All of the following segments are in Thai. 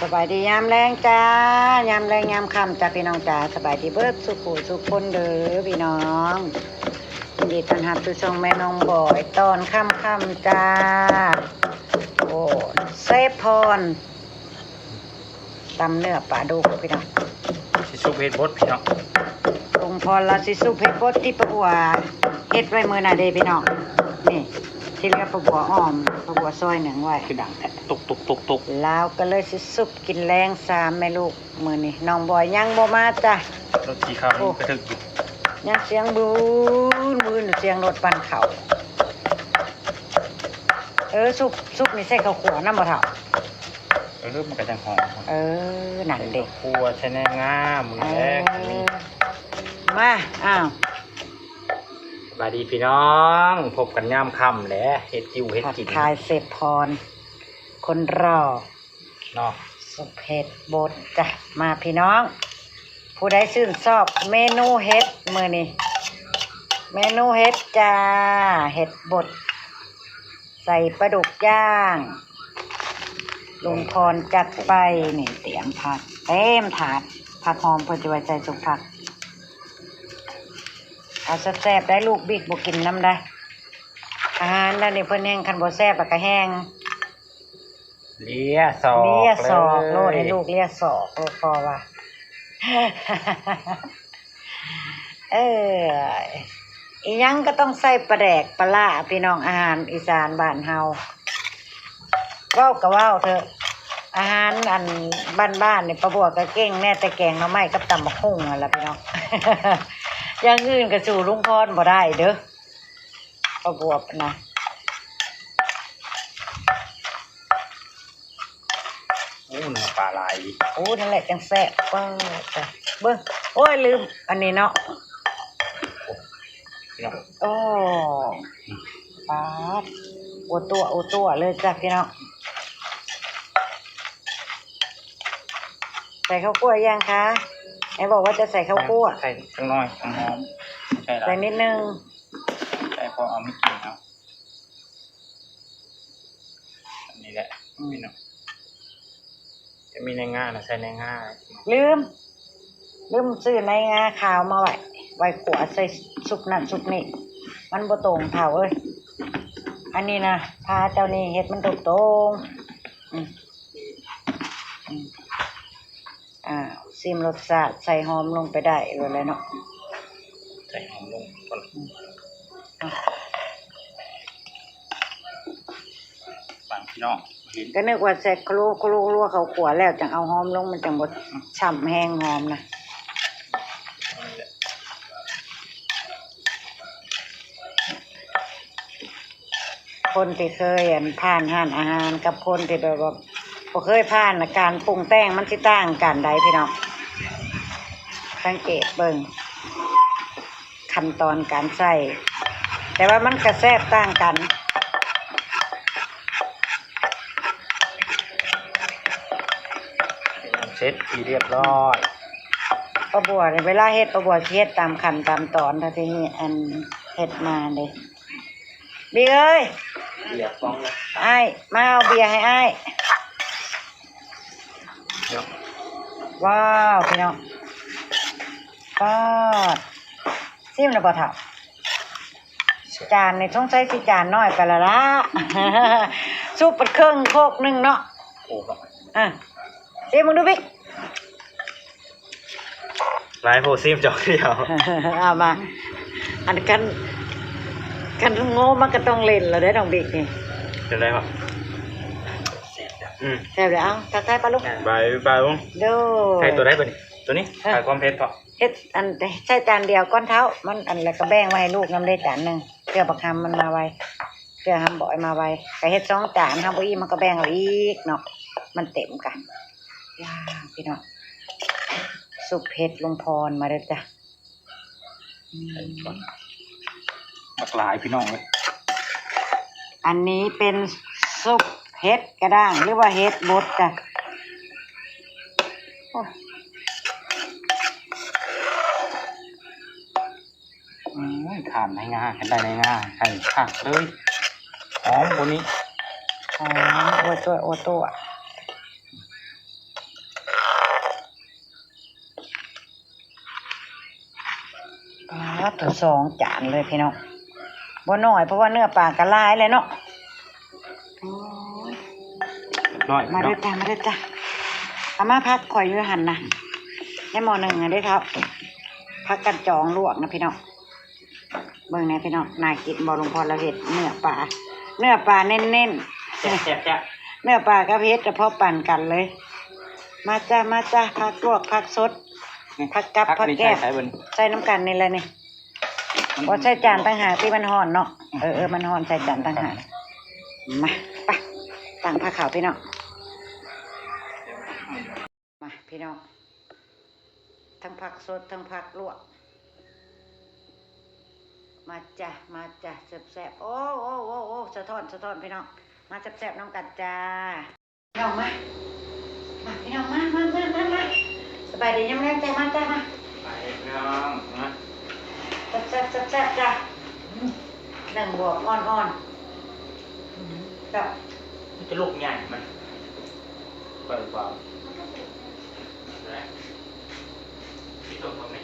สบายดียามแรงจ้ายามแรงยามค่ำจ้าพี่น้องจ้าสบายดีเบิดสุขุสุขคนเด้อพี่น้องยินดีต้อนรับสู่ช่องแม่น้องบอยตอนค่ำจ้าโอ้เซฟพรตำเนื้อปลาดุกพี่น้องสิสุเพชรบดพี่น้องลุงพรละสิสุเพชรบดที่ประบัวเฮ็ดไว้มื้อหน้าเด้พี่น้องนี่ที่เรียกประบัวอ้อมประบัวซอยหนึ่งไว้คือดังแตะตกลาวก็เลยสิสุบกินแรง3แม่ลูกมื้อนี้น้องบอยยังบ่มาจ้ะรถขี่ข้าวนี่กระทึกอยู่ยังเสียงบูนเสียงรถปั่นเขาซุปนี่ใส่ข้าวขัวน้ำมะเถามันก็จังหอมหนังเด็กครัวใช้แนงง่ามือแรกนี่มาบายดีพี่น้องพบกันย่ามค่ำแหละเฮ็ดจิวเฮ็ดกินทายเสพพรคนรอเนาะสุเผ็ดบดจ้ะมาพี่น้องผู้ใดชื่นชอบเมนูเฮ็ดมื้อนี้เมนูเฮ็ดจ้าเฮ็ดบดใส่ปลาดุกย่างลุงพรจัดไปนี่เตรียมผักเต็มถาดผักหอมเพื่อจะไว้ใจสุกผักเอาแซ่บๆได้ลูกบิ๊กบ่กินน้ำได้อาหารแล้วนี่เพิ่นแห้งคันบ่แซ่บแล้วก็แห้งเลียศอกโลดให้ลูกเลียศอกโลดพอว่าอีหยังก็ต้องใส่ปลาแดกปลาร้าพี่น้องอาหารอีสานบ้านเฮาเว้าก็เว้าเถอะอาหารอันบ้านๆนี่ป้าบัวก็เก่งแน่แต่แกงหน่อไม้กับตำบักหุ่งนั่นล่ะพี่น้องอย่างอื่นก็สู่ลุงพรบ่ได้เด้อป้าบัวนะเนื้อปลาไหลนั่นแหละจังแซ่บป้าจ้ะเบิ่งโอ้ยลืมอันนี้เนาะปลาโอตัวเลยจ้ะพี่น้องใส่ข้าวคั่วยังคะไหนบอกว่าจะใส่ข้าวคั่วใส่จังน้อยหอมใส่นิดนึงใส่พอเอาไม่กินครับอันนี้แหละพี่น้องจะมีในง่านะใส่ในง่าลืมซื้อในง่าขาวมาไว้ขวดใส่ซุปนั่นซุปนี่มันบ่ตรงเผาอันนี้นะพาเจ้านี่เฮ็ดมันตรงซิมรสชาติใส่หอมลงไปได้เลยเนาะใส่หอมลงก่อนฟังพี่น้องก็นึกว่าใส่คลุเขาขวดแล้วจังเอาหอมลงมันจังบ่ฉ่ำแห้งหอมนะคนที่เคยผ่านห้านอาหารกับคนที่แบบว่าบ่เคยผ่านการปรุงแต่งมันสิต่างกันใดพี่น้องสังเกตเบิ่งขั้นตอนการใส่แต่ว่ามันก็แซ่บต่างกันเสร็จที่เรียบร้อยป้าบัวเวลาเฮ็ดป้าบัวเฮ็ดตามขั้นตามตอนถ้าที่นี่อันเฮ็ดมาเลยบิ๊กเอ้ยเบียร์ฟ้องเลยไอ้มาเอาเบียร์ให้ไอ้ว้าวพี่น้องป้าซิมแล้วบ่เท่าจานในช่องใช้สิจานน้อยไปละละซุปเป็นเครื่องโคกนึงเนาะซิมมึงดูบิ๊กไลฟ์โพซิมจอกเดียวเอามาอันกันโง่มันก็ต้องเล่นเราได้น้องบิ๊กนี่เป็นไรป่ะแซ่บเลยเอาทักทายปลาลูกบายลุงดูใครตัวได้ป่ะนี่ตัวนี้ขายความเพชรป่ะเฮ็ดอันใช้จานเดียวก้อนเท้ามันอันแล้วก็แบ่งไว้ให้ลูกน้ำได้จานหนึ่งเกลือบักฮำมันมาไว้เกลือฮำบ่อยมาไว้ก็เฮ็ด2 จานฮำบ่อีมันก็แบ่งเอาอีกเนาะมันเต็มกันว้าวพี่น้องสุปเผ็ดลุงพรมาเด้อจ้ะบักหลายพี่น้องเลยอันนี้เป็นซุปเห็ดกระด้างหรือว่าเห็ดบดจ้ะทานในง่ากันได้ในง่าใส่ผักเลยหอมคนนี้โอ้ตัว าถึง2 จานเลยพี่น้องบ่น้อยเพราะว่าเนื้อปลากระลายเลยเนาะโอ้ย น้อย มาเด้อจ้ามาเด้อจ้าเอามาพักข่อยอยู่หันนะให้หม้อหนึ่งอ่ะได้เท่าพักกันจองลวกนะพี่น้องเบิ่งแหน่พี่น้องน่ากินบ่หลวงพ่อเราเฮ็ดเนื้อปลาเน้นๆ แซ่บ เนื้อปลากระเพชรกระเพาะปั่นกันเลย มาจ้ามาจ้าผักลวกผักสดผักกับผักแก้ว ใช้บน ใส่น้ำกันนี่เลยนี่ว่าใส่จานต่างหากที่มันห่อนเนาะมันห่อนใส่จานต่างหากมาไปตั้งผ้าขาวพี่น้องมาพี่น้องทั้งผักสดทั้งผักลวกมาจ้ามาจ้าแซ่บๆโอ้สะท้อนพี่น้องมาแซ่บๆน้ำกันจ้าพี่น้องมาพี่น้องมาสบายดียังไงจ้ามาจ้ามา ไปพี่น้องนะ แซ่บจ้าหนึ่งบวกอ่อนๆกับ มันจะลูกใหญ่มันเปิดกว่าที่ตรงนี้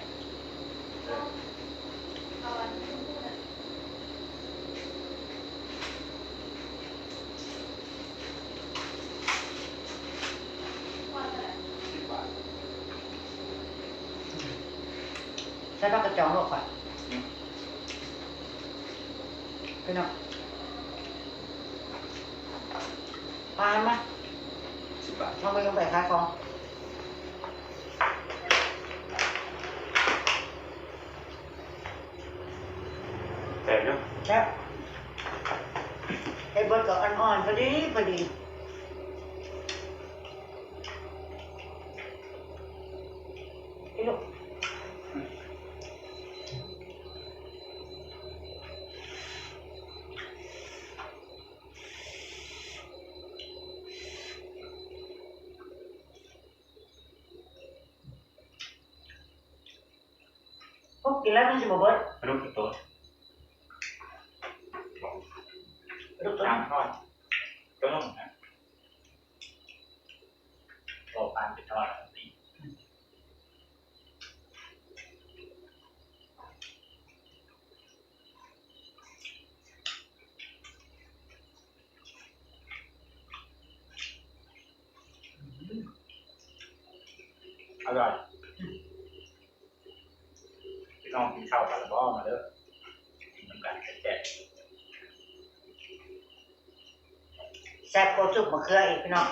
ใส่ปลากระจองลวกก่อนพี่น้องมามาลองไปลงไปขายของเสร็จแล้ว แซ่บไอ้เบิร์ดกับอ่อนๆพอดีพี่ลูกพวกกินแล้วมันจะบ่เบิร์ด ลูกตัว ลูกตัว ตามทอดตัวนุ่มนะโอ้ปานเป็นทอดตี อร่อยพี่น้องกินข้าวกันแล้วก็มาเด้อกินน้ำกันแจก แซ่บโคตรสุกมะเขืออีกพี่น้อง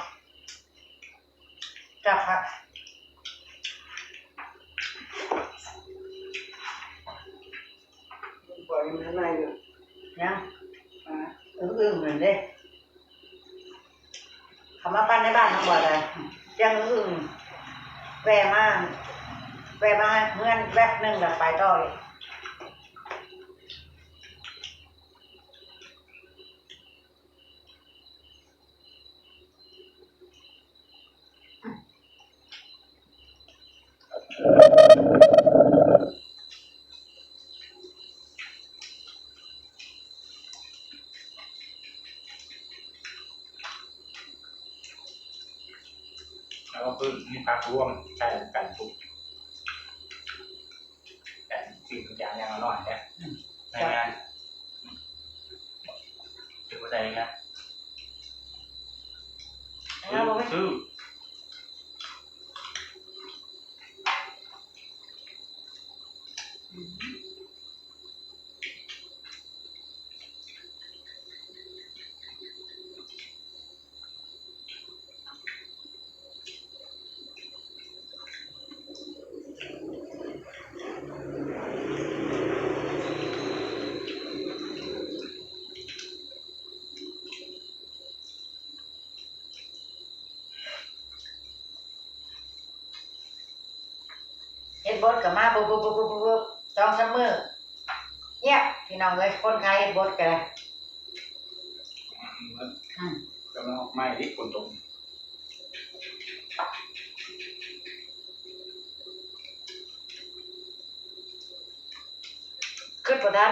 จับผักปล่อยมันอะไรอยู่ยังอึ้งเหมือนเด้คำว่าปั้นในบ้านทั้งหมดเลยยังอึ้งแวมาเมื่อนแวบหนึ่งแบบไปต่อเลยแล้วก็คือมีผักร่วมใช้กันทุกแต่สิ่งอย่างอร่อยเนี่ยในงานถือว่าใส่งานซื้อเฮ็ดบดกับมาปุ๊บ2-3 มื้อเนี่ยพี่น้องเลยคนขายเฮ็ดบดกันเลยก็ไม่ริบคนตรง ขึ้นประทัน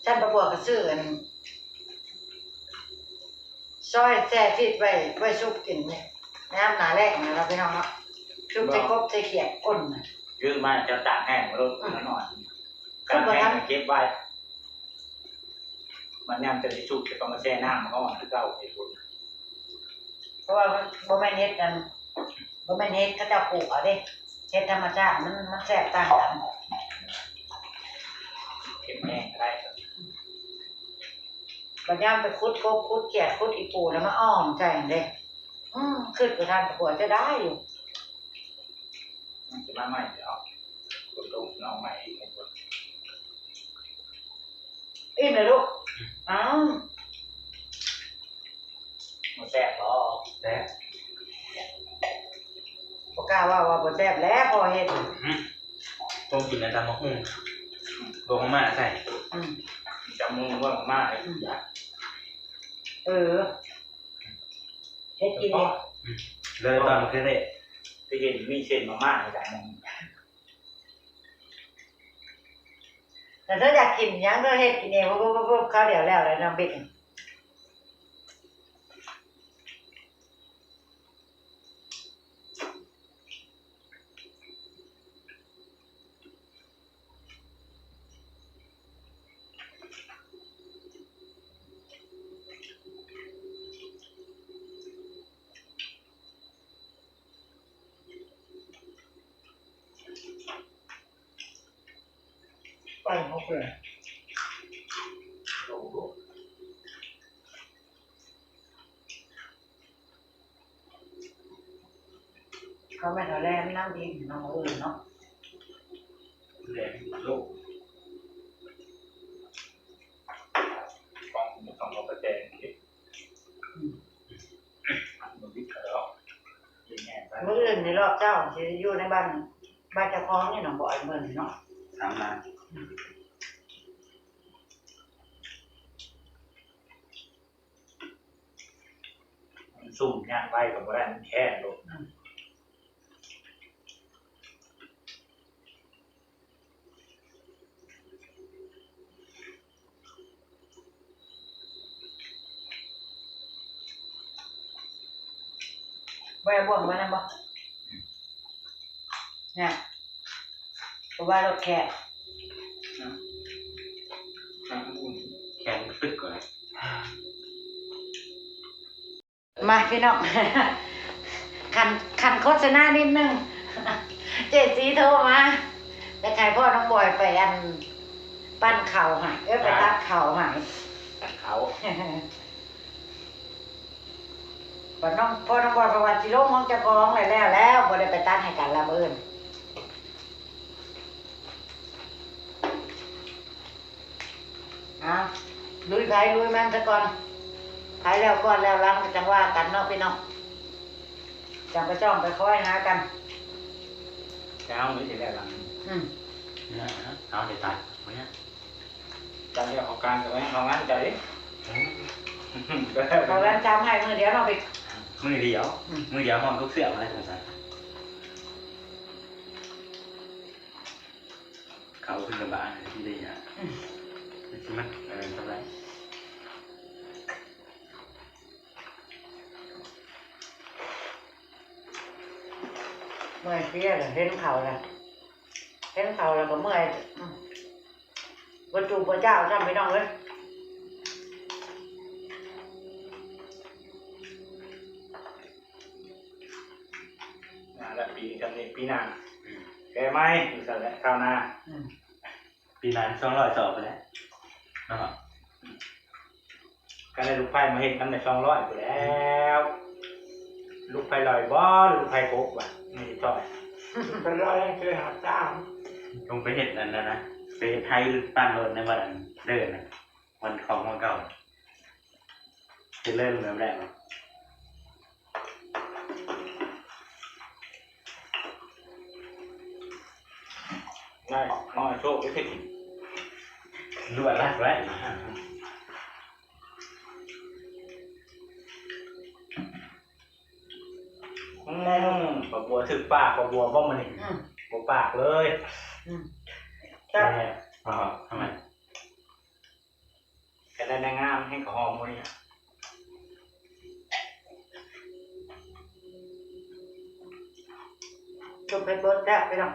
ฉันประกวดกับซื้ออันซอยแซ่ฟิตไว้ซุปกินเนี่ยน้ำหนาแรกนะเราไปน้องเนาะซุปใส่กบใส่เขียดก้นนะ โย คือมาจะตากแห้งมาลดน้ำหน่อยการแห้งเก็บไว้มันยามจะชุบจะต้องมาแช่น้ำก่อนคือเก่าไอ้คุณ เพราะว่าบ่แม่นเฮ็ดกันบ่แม่นเฮ็ดเขาจะปลูกเอาเด้เฮ็ดธรรมชาติมันแซ่บต่างกัน เก็บแห้งก็ได้ บัดยามไปขุดกบขุดเขียดขุดอีปูแล้วมาอ้อมใจเด้ขึ้นไปทานตะกัวจะได้อยู่ มันจะมาใหม่เดี๋ยวคนลงน้องใหม่อีกคน อิ่มเลยลูกอ้าว มาแซ่บหรอแซ่บ บ่กล้าว่าบ่แซ่บแล้วพอเฮ็ด ต้มกินในตำมะฮุ่งโรยมาใส่ จะมึงว่ามากเลยอยาก เออเฮ็ดกินเอง เลยตอนมันคือเละ ที่เห็นมีเส้นมามากในการมึง แต่ถ้าอยากกินหยังก็เฮ็ดกินเองปุ๊บๆๆข้าวเดี๋ยวแล้วเลยน้ำบิ๊กไปเขาเพื่อเขาไม่เอาแรงน้ำดีน้องอื่นเนาะ เละลูก ต้องเอาไปแจงที่มันวิเคราะห์ยังไงไป มื้ออื่นในรอบเจ้าสิอยู่ในบ้านเจ้าของนี่น้องบ่อยมื้อนี้เนาะ 3 ล้าน ซุ่มย่างไปกับว่ามันแค่ลง บ่ได้บ่วงมานํบ่เนี่ยเพราะว่ารถแขก แข็งตึกก่อน มาพี่น้อง คันโฆษณานิดนึง เจสีโทรมาแต่ใครพ่อน้องบอยไปปั้นเข่าหายไปตัดเข่าหาย ตัดเขา พ่อน้องบอยประวัติสิลงของเจ้าของแล้วบ่ได้ไปตัดให้กันละมื้ออื่นลุยไผลุยมันซะก่อนไผแล้วก่อนแล้วหลังจังว่ากันเนาะพี่น้องจังไปจ้องไปคอยหากัน เช้านี้จะได้หลัง เนี่ยเอาเดี๋ยวตัดมาเนี่ย จะเรียกเอาการกับแม่เอางั้นใจ เขาแลนจำให้มือเดียวเราไป มือเดียวหอมทุกเสี้ยวอะไรสงสัยเขาขึ้นกระบะที่ดีอ่ะที่มันทำไร เมื่อยเสียเลยเห็นเขาแล้วก็เมื่อยบรรจุพระเจ้าจำไม่ต้องเลย แล้วปีจำนี้ปีหน้าแกไหมอยู่สั่นแหละข้าวหน้า ปีนั้น200 สอบไปแล้วนะครับ ก็ได้ลูกไผ่มาเห็นกันใน200ไปแล้ว ลูกไผ่ลอยบ่หรือลูกไผ่โกกวะไม่ใช่ต่อย เป็นร้อยเคยหาจ้าง ลงไปเห็ดนั่นนะไปไทยปั้นรถในวันเดินนะวันของวันเก่าจะเริ่มเริ่มแรก ได้น้อยโชคไม่ใช่กิน รวดรัดไว้ ปะบัวถึกปากปะบัวบ้องมันนี่บัวปากเลย ใช่พอทำไม แค่ได้นางงามให้กับหอมมันนี่ จบไปเบิร์ดแล้วไปน้อง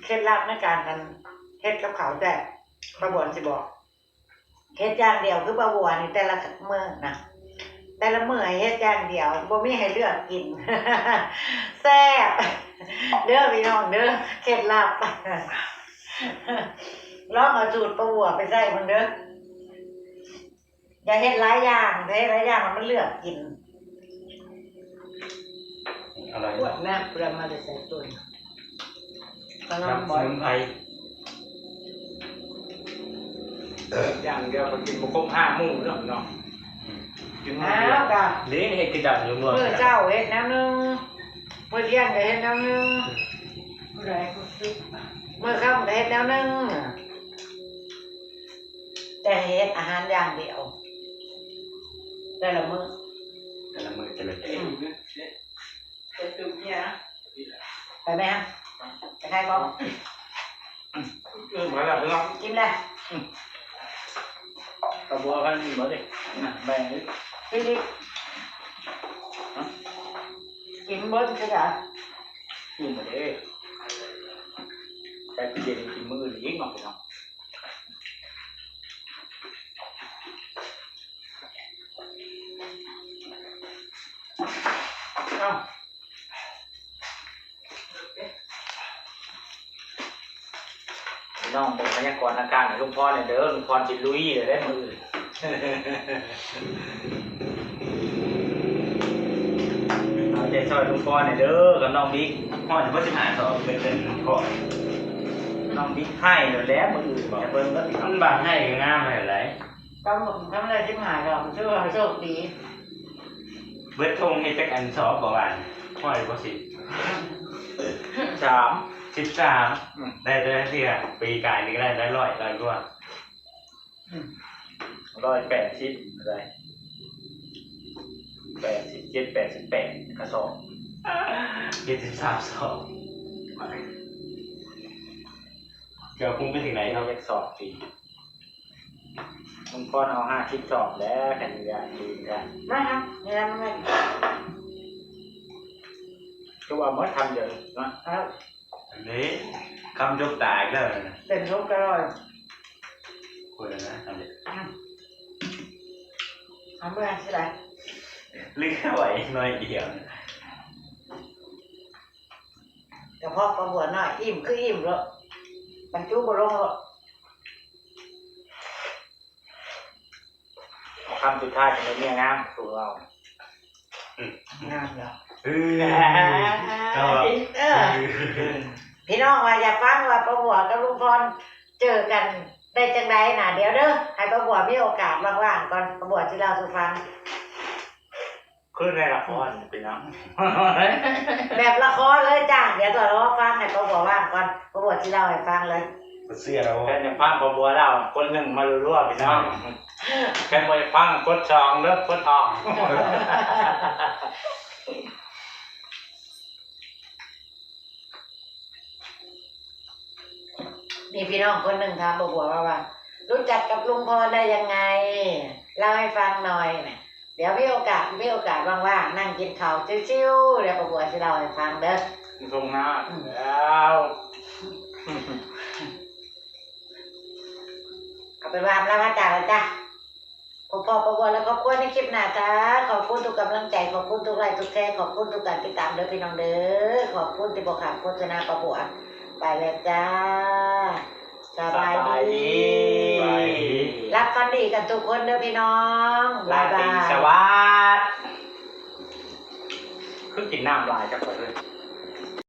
เคล็ดลับในการกันเฮ็ดกับเขาวแต่ประบวนสิบอกเฮ็ดอย่างเดียวคือประบวนนี่แต่ละมื้อนะแต่ละมื้อให้เฮ็ดอย่างเดียวบ่มีให้เลือกกิน แซ่บเด้อพี่น้องเด้อเคล็ดลับ ลองเอาสูตรประวัวไปใส่มันเด้ออย่าเฮ็ดหลายอย่างเฮ็ดหลายอย่างมันเลือกกิน อร่อย ปวดแม่เปลือกมาได้ใส่ตุนก็น้อง น้ำ บ ส อย มุนไพร อย่างเดียวก็กินบุคคล5 หมู่เนาะเนาะกินมื้อ อ้า เดียว วกะ เลี้ยงให้กระดับรวม มื้อเจ้าเฮ็ดแนวนึงมื้อเที่ยงก็เฮ็ดแนวนึง ผู้ใดก็คิด มื้อค่ำก็เฮ็ดแนวนึงแต่เฮ็ดอาหารอย่างเดียวแต่ละมื้อ แต่ละมือแต่ละเตะ แต่ตุ่มเนี่ย ไปไหมฮะไปใครบอก มาแล้วเนาะ กินเลย กระบัวกันมีบ่ดิแบ่งดิ พี่ดิกินเบิ้ลก็ได้ กินมาเด้แต่พี่เย็นกินมื้ออื่นอีกเนาะพี่น้องเอ้าพี่น้องเป็นพยากรณ์ทางการให้ลุงพรเนี่ยเด้อลุงพรสิลุยเลยได้มื้ออื่น เอาใจช่วยลุงพรเนี่ยเด้อกับน้องบิ๊ก พ่อจะว่าจะหาต่อเป็นพ่อ น้องบิ๊กให้แล้วแหล้วมื้ออื่นอย่าเบิ่งก็พี่น้ มั อง นบางให้งามอะไร ทำอะไรที่หายเราชื่อว่าโชคดี เบิร์ดทงให้เป็นอันสอบบอกว่าพ่อจะว่า10 3 13ได้ได้ที่อ่ะปีกายนี่ก็ได้100กว่า 180อะไร87 88กระสอบ 73สอบเกี่ยวคุ้มไปถึงไหน ไอ้ ครั เขา บ เรียกสอบสิลุงพรเอา50สอบแล้วกันอยากยืนกัน ไม่ครับไม่ทำไม่ คือว่ามันทำเดี๋ยวนะ ครับ อันนี้คำยกตายแล้วนะ เป็นรูปกระรอย คุยแล้วนะทำเด็ด ทำเมื่อสิไร เลือกไหวน้อยเดียว กระเพาะกระบวนหน่อยอิ่มคืออิ่มแล้วบรรจุบลงแล้ว คำสุดท้ายเป็นเรื่องงามตัวเรา งามแล้ว เออ พี่น้องว่าอย่าฟังว่าประบัวกับลุงพรเจอกันได้จังไดน่ะเดี๋ยวเด้อให้ประบัวมีโอกาสว่างๆก่อนประบัวที่เราสุฟัง ขึ้นในละครพี่น้อง แบบละครเลยจ้าเดี๋ยวตัวเราฟังให้ประบัวว่างก่อนประบัวที่เราให้ฟังเลย เสื้อเรา แค่ยังฟังบัวเราคนหนึ่งมารั่วๆพี่น้องแค่มวยฟังกด2เลิกกดออก มีพี่น้องคนหนึ่งถามประบัวว่ารู้จักกับลุงพรได้ยังไงเล่าให้ฟังหน่อยนะเดี๋ยวมีโอกาสว่างๆนั่งกินข้าวชิวๆเดี๋ยวประบัวที่เราให้ฟังเด้อ ตรงหน้าแล้ว เอาไปวางแล้วมาจากแล้วจ้ะผมพอประบัวแล้วขอบคุณในคลิปหน้าจ้าขอบคุณทุกกำลังใจขอบคุณทุกไลค์ทุกแชร์ขอบคุณทุกการติดตามเด้อพี่น้องเด้อขอบคุณที่บอกข่าวโฆษณาประบัวไปแล้วจ้าสบายดี รักกันดีกันทุกคนเด้อพี่น้อง ลา บ๊าย ตรี บาย สวัสดิ์คือกินน้ำลายจักก่อนเลย